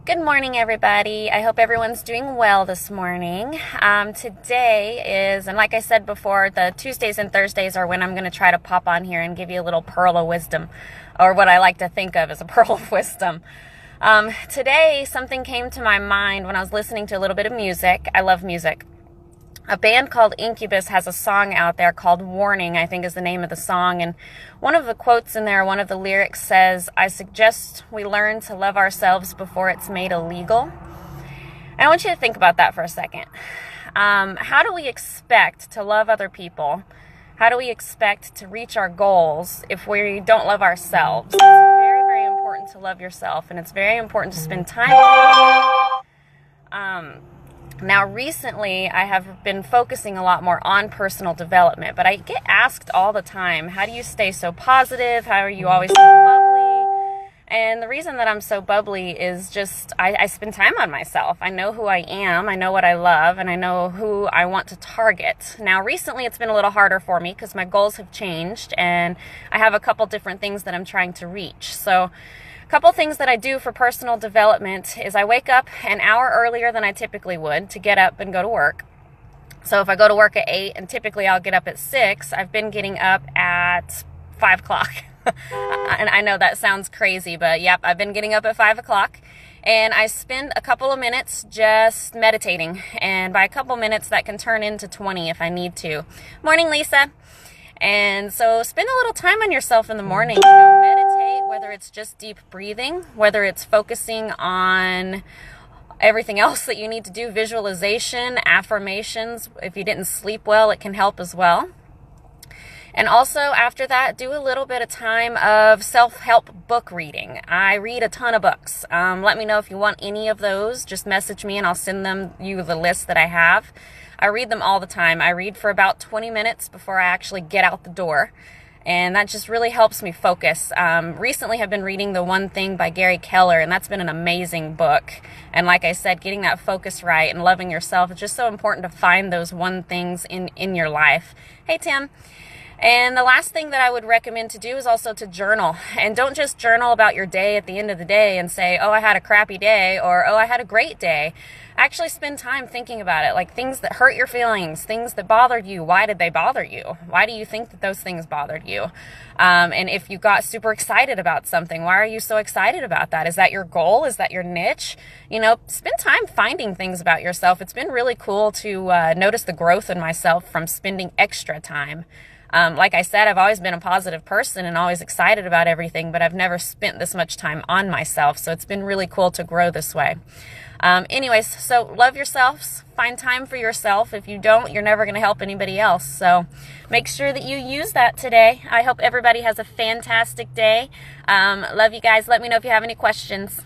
Good morning, everybody. I hope everyone's doing well this morning. Today is, and like I said before, the Tuesdays and Thursdays are when I'm going to try to pop on here and give you a little pearl of wisdom, or what I like to think of as a pearl of wisdom. Today, something came to my mind when I was listening to a little bit of music. I love music. A band called Incubus has a song out there called Warning, I think is the name of the song. And one of the quotes in there, one of the lyrics says, "I suggest we learn to love ourselves before it's made illegal." And I want you to think about that for a second. How do we expect to love other people? How do we expect to reach our goals if we don't love ourselves? It's very, very important to love yourself, and it's very important to spend time with yourself. Now, recently, I have been focusing a lot more on personal development, but I get asked all the time, how do you stay so positive? How are you always so bubbly? And the reason that I'm so bubbly is just I spend time on myself. I know who I am, I know what I love, and I know who I want to target. Now, recently, it's been a little harder for me because my goals have changed, and I have a couple different things that I'm trying to reach. So, couple things that I do for personal development is I wake up an hour earlier than I typically would to get up and go to work. So if I go to work at 8 and typically I'll get up at 6, I've been getting up at 5 o'clock. And I know that sounds crazy, but yep, I've been getting up at 5 o'clock. And I spend a couple of minutes just meditating. And by a couple minutes, that can turn into 20 if I need to. Morning, Lisa. And so spend a little time on yourself in the morning, meditate, whether it's just deep breathing, whether it's focusing on everything else that you need to do, visualization, affirmations. If you didn't sleep well, it can help as well. And also after that, do a little bit of time of self-help book reading. I read a ton of books. Let me know if you want any of those. Just message me and I'll send you the list that I have. I read them all the time. I read for about 20 minutes before I actually get out the door. And that just really helps me focus. Recently I've been reading The One Thing by Gary Keller, and that's been an amazing book. And like I said, getting that focus right and loving yourself, it's just so important to find those one things in your life. Hey, Tim. And the last thing that I would recommend to do is also to journal. And don't just journal about your day at the end of the day and say, oh, I had a crappy day, or oh, I had a great day. Actually spend time thinking about it, like things that hurt your feelings, things that bothered you. Why did they bother you? Why do you think that those things bothered you? And if you got super excited about something, why are you so excited about that? Is that your goal? Is that your niche? Spend time finding things about yourself. It's been really cool to notice the growth in myself from spending extra time. Like I said, I've always been a positive person and always excited about everything, but I've never spent this much time on myself. So it's been really cool to grow this way. Anyways, so love yourselves, find time for yourself. If you don't, you're never going to help anybody else. So make sure that you use that today. I hope everybody has a fantastic day. Love you guys. Let me know if you have any questions.